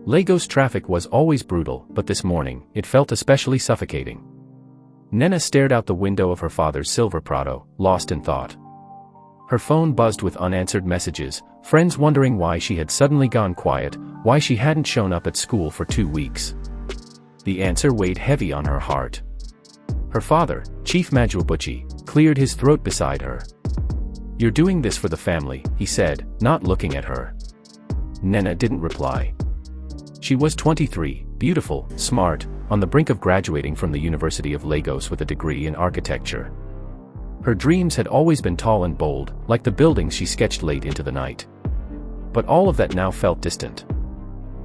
Lagos traffic was always brutal, but this morning, it felt especially suffocating. Nnenna stared out the window of her father's silver Prado, lost in thought. Her phone buzzed with unanswered messages, friends wondering why she had suddenly gone quiet, why she hadn't shown up at school for 2 weeks. The answer weighed heavy on her heart. Her father, Chief Majuabuchi, cleared his throat beside her. "You're doing this for the family," he said, not looking at her. Nnenna didn't reply. She was 23, beautiful, smart, on the brink of graduating from the University of Lagos with a degree in architecture. Her dreams had always been tall and bold, like the buildings she sketched late into the night. But all of that now felt distant.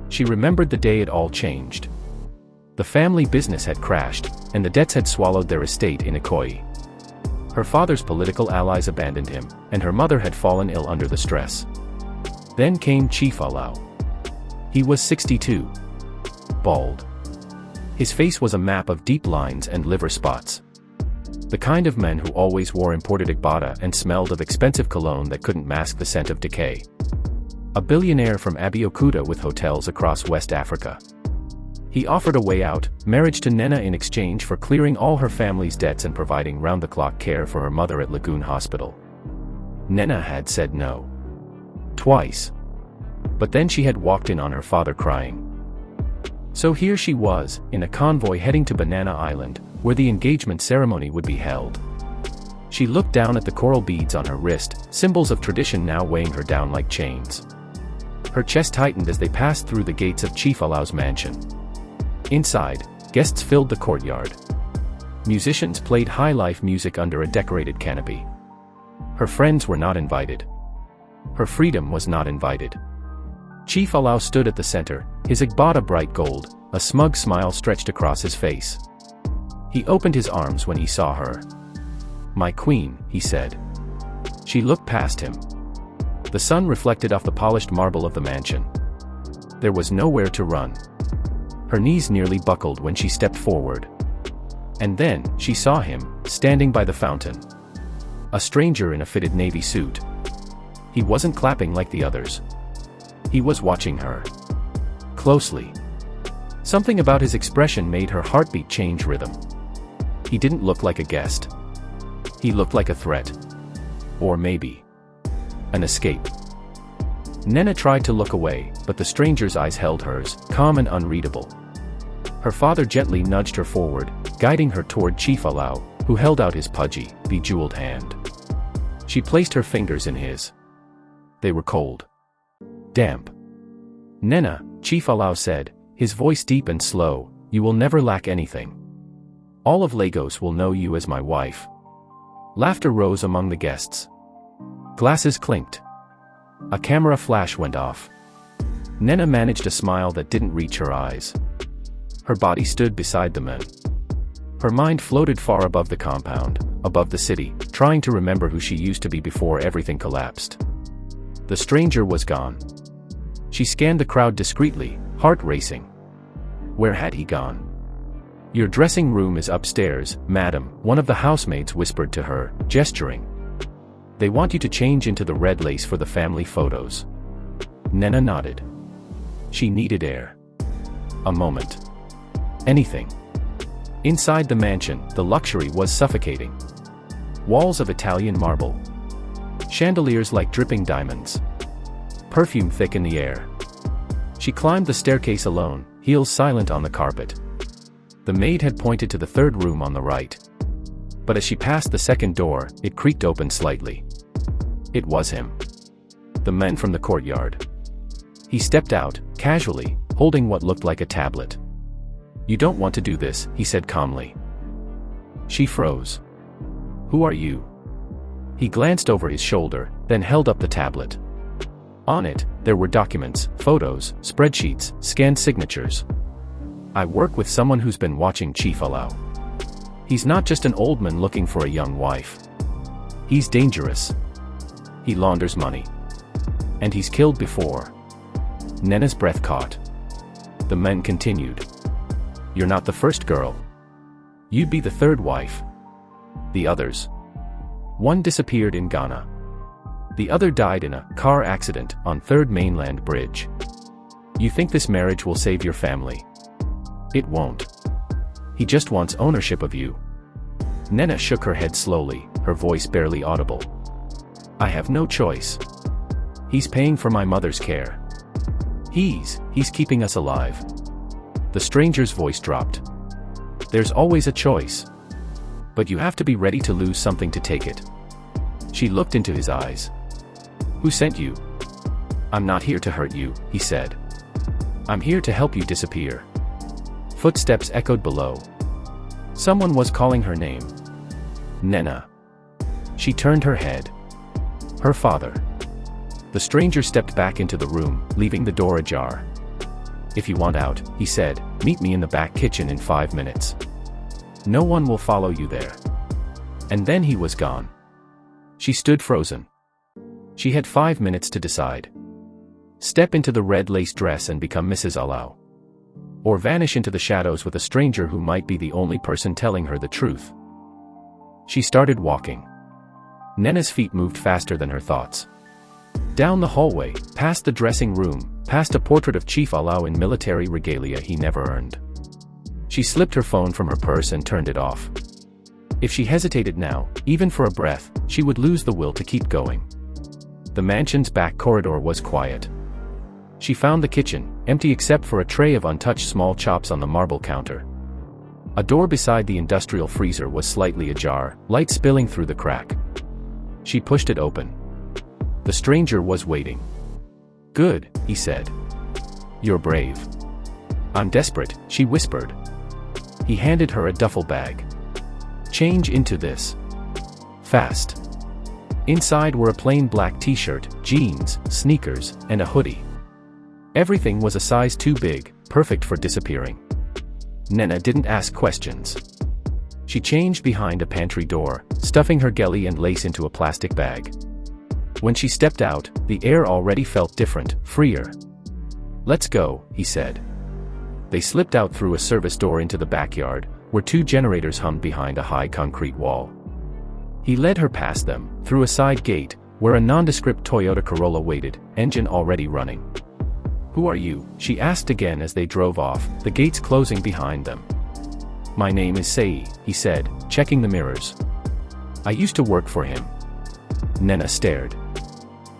She remembered the day it all changed. The family business had crashed, and the debts had swallowed their estate in Ikoyi. Her father's political allies abandoned him, and her mother had fallen ill under the stress. Then came Chief Alau. He was 62. Bald. His face was a map of deep lines and liver spots. The kind of man who always wore imported Igbata and smelled of expensive cologne that couldn't mask the scent of decay. A billionaire from Abeokuta with hotels across West Africa. He offered a way out, marriage to Nnenna in exchange for clearing all her family's debts and providing round-the-clock care for her mother at Lagoon Hospital. Nnenna had said no. Twice. But then she had walked in on her father crying. So here she was, in a convoy heading to Banana Island, where the engagement ceremony would be held. She looked down at the coral beads on her wrist, symbols of tradition now weighing her down like chains. Her chest tightened as they passed through the gates of Chief Alau's mansion. Inside, guests filled the courtyard. Musicians played high-life music under a decorated canopy. Her friends were not invited. Her freedom was not invited. Chief Alau stood at the center, his Igbata bright gold, a smug smile stretched across his face. He opened his arms when he saw her. "My queen," he said. She looked past him. The sun reflected off the polished marble of the mansion. There was nowhere to run. Her knees nearly buckled when she stepped forward. And then, she saw him, standing by the fountain. A stranger in a fitted navy suit. He wasn't clapping like the others. He was watching her. Closely. Something about his expression made her heartbeat change rhythm. He didn't look like a guest. He looked like a threat. Or maybe an escape. Nnenna tried to look away, but the stranger's eyes held hers, calm and unreadable. Her father gently nudged her forward, guiding her toward Chief Alau, who held out his pudgy, bejeweled hand. She placed her fingers in his. They were cold. Damp. "Nnenna," Chief Alau said, his voice deep and slow, "you will never lack anything. All of Lagos will know you as my wife." Laughter rose among the guests. Glasses clinked. A camera flash went off. Nnenna managed a smile that didn't reach her eyes. Her body stood beside the men. Her mind floated far above the compound, above the city, trying to remember who she used to be before everything collapsed. The stranger was gone. She scanned the crowd discreetly, heart racing. Where had he gone? "Your dressing room is upstairs, madam," one of the housemaids whispered to her, gesturing. "They want you to change into the red lace for the family photos." Nnenna nodded. She needed air. A moment. Anything. Inside the mansion, the luxury was suffocating. Walls of Italian marble. Chandeliers like dripping diamonds. Perfume thick in the air. She climbed the staircase alone, heels silent on the carpet. The maid had pointed to the third room on the right. But as she passed the second door, it creaked open slightly. It was him. The man from the courtyard. He stepped out, casually, holding what looked like a tablet. "You don't want to do this," he said calmly. She froze. "Who are you?" He glanced over his shoulder, then held up the tablet. On it, there were documents, photos, spreadsheets, scanned signatures. "I work with someone who's been watching Chief Alau. He's not just an old man looking for a young wife. He's dangerous. He launders money. And he's killed before." Nnenna's breath caught. The men continued. "You're not the first girl. You'd be the third wife. The others. One disappeared in Ghana. The other died in a car accident on 3rd Mainland Bridge. You think this marriage will save your family? It won't. He just wants ownership of you. Nnenna shook her head slowly, her voice barely audible. I have no choice. He's paying for my mother's care. He's keeping us alive. The stranger's voice dropped. There's always a choice. But you have to be ready to lose something to take it. She looked into his eyes. Who sent you? I'm not here to hurt you, he said. I'm here to help you disappear. Footsteps echoed below. Someone was calling her name. Nnenna. She turned her head. Her father. The stranger stepped back into the room, leaving the door ajar. If you want out, he said, meet me in the back kitchen in 5 minutes. No one will follow you there. And then he was gone. She stood frozen. She had 5 minutes to decide. Step into the red lace dress and become Mrs. Allow. Or vanish into the shadows with a stranger who might be the only person telling her the truth. She started walking. Nnenna's feet moved faster than her thoughts. Down the hallway, past the dressing room, past a portrait of Chief Allow in military regalia he never earned. She slipped her phone from her purse and turned it off. If she hesitated now, even for a breath, she would lose the will to keep going. The mansion's back corridor was quiet. She found the kitchen, empty except for a tray of untouched small chops on the marble counter. A door beside the industrial freezer was slightly ajar, light spilling through the crack. She pushed it open. The stranger was waiting. Good, he said. You're brave. I'm desperate, she whispered. He handed her a duffel bag. Change into this. Fast. Inside were a plain black t-shirt, jeans, sneakers, and a hoodie. Everything was a size too big, perfect for disappearing. Nnenna didn't ask questions. She changed behind a pantry door, stuffing her gelly and lace into a plastic bag. When she stepped out, the air already felt different, freer. Let's go, he said. They slipped out through a service door into the backyard, where 2 generators hummed behind a high concrete wall. He led her past them, through a side gate, where a nondescript Toyota Corolla waited, engine already running. Who are you? She asked again as they drove off, the gates closing behind them. My name is Sei, he said, checking the mirrors. I used to work for him. Nnenna stared.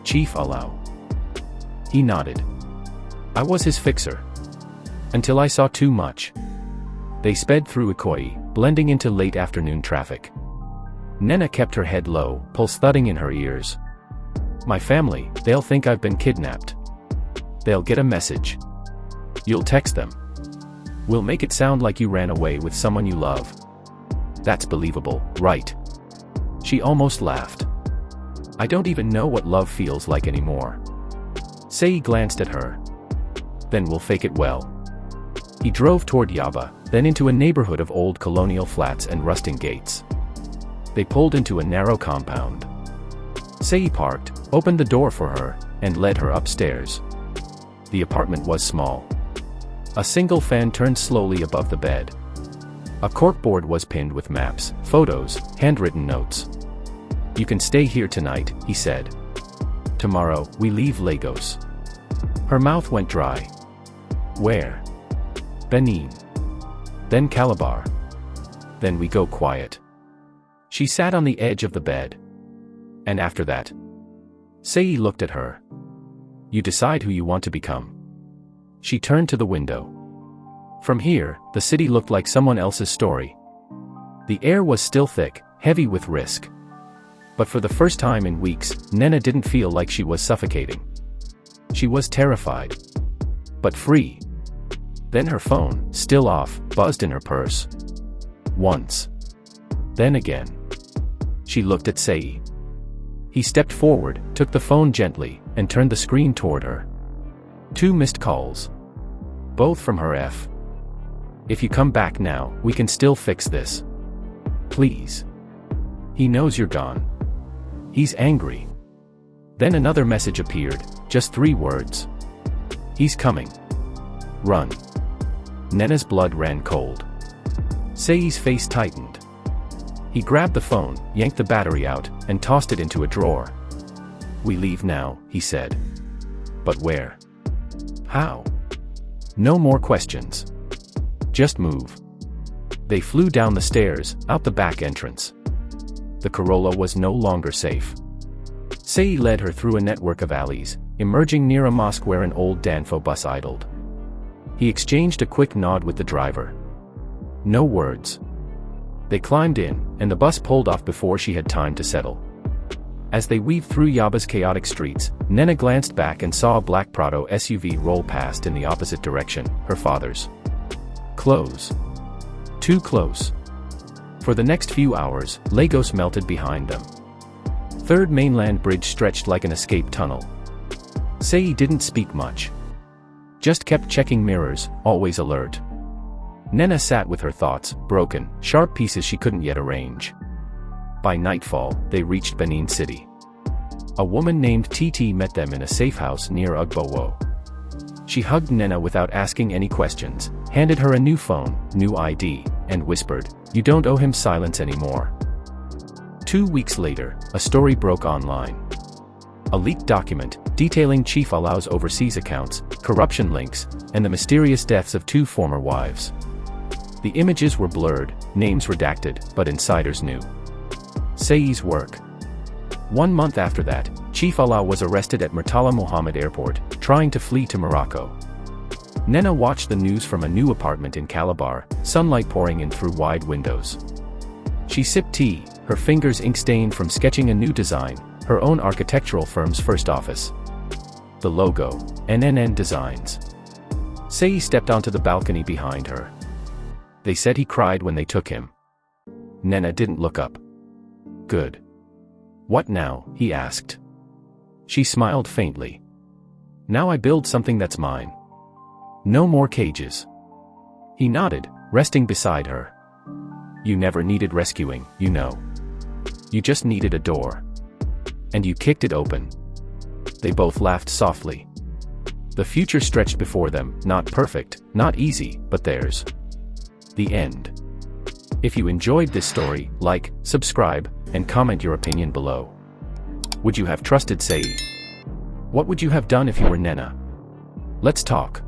Chief Allow. He nodded. I was his fixer. Until I saw too much. They sped through Ikoyi, blending into late afternoon traffic. Nnenna kept her head low, pulse thudding in her ears. My family, they'll think I've been kidnapped. They'll get a message. You'll text them. We'll make it sound like you ran away with someone you love. That's believable, right? She almost laughed. I don't even know what love feels like anymore. Sei glanced at her. Then we'll fake it well. He drove toward Yaba, then into a neighborhood of old colonial flats and rusting gates. They pulled into a narrow compound. Sei parked, opened the door for her, and led her upstairs. The apartment was small. A single fan turned slowly above the bed. A corkboard was pinned with maps, photos, handwritten notes. You can stay here tonight, he said. Tomorrow, we leave Lagos. Her mouth went dry. Where? Benin. Then Calabar. Then we go quiet. She sat on the edge of the bed. And after that? Sei looked at her. You decide who you want to become. She turned to the window. From here, the city looked like someone else's story. The air was still thick, heavy with risk. But for the first time in weeks, Nnenna didn't feel like she was suffocating. She was terrified. But free. Then her phone, still off, buzzed in her purse. Once. Then again. She looked at Sei. He stepped forward, took the phone gently, and turned the screen toward her. 2 missed calls. Both from her F. If you come back now, we can still fix this. Please. He knows you're gone. He's angry. Then another message appeared, just 3 words. He's coming. Run. Nnenna's blood ran cold. Sei's face tightened. He grabbed the phone, yanked the battery out, and tossed it into a drawer. We leave now, he said. But where? How? No more questions. Just move. They flew down the stairs, out the back entrance. The Corolla was no longer safe. Sei led her through a network of alleys, emerging near a mosque where an old Danfo bus idled. He exchanged a quick nod with the driver. No words. They climbed in, and the bus pulled off before she had time to settle. As they weaved through Yaba's chaotic streets, Nnenna glanced back and saw a black Prado SUV roll past in the opposite direction, her father's. Close. Too close. For the next few hours, Lagos melted behind them. Third Mainland Bridge stretched like an escape tunnel. Sei didn't speak much. Just kept checking mirrors, always alert. Nnenna sat with her thoughts, broken, sharp pieces she couldn't yet arrange. By nightfall, they reached Benin City. A woman named TT met them in a safe house near Ugbowo. She hugged Nnenna without asking any questions, handed her a new phone, new ID, and whispered, "You don't owe him silence anymore." 2 weeks later, a story broke online. A leaked document, detailing Chief Alau's overseas accounts, corruption links, and the mysterious deaths of 2 former wives. The images were blurred, names redacted, but insiders knew. Sei's work. 1 month after that, Chief Alau was arrested at Murtala Mohammed Airport, trying to flee to Morocco. Nnenna watched the news from a new apartment in Calabar, sunlight pouring in through wide windows. She sipped tea, her fingers ink-stained from sketching a new design, her own architectural firm's first office. The logo, NNN Designs. Sei stepped onto the balcony behind her. They said he cried when they took him. Nnenna didn't look up. Good. What now? He asked. She smiled faintly. Now I build something that's mine. No more cages. He nodded, resting beside her. You never needed rescuing, you know. You just needed a door. And you kicked it open. They both laughed softly. The future stretched before them, not perfect, not easy, but theirs. The end. If you enjoyed this story, like, subscribe, and comment your opinion below. Would you have trusted Sei? What would you have done if you were Nnenna? Let's talk.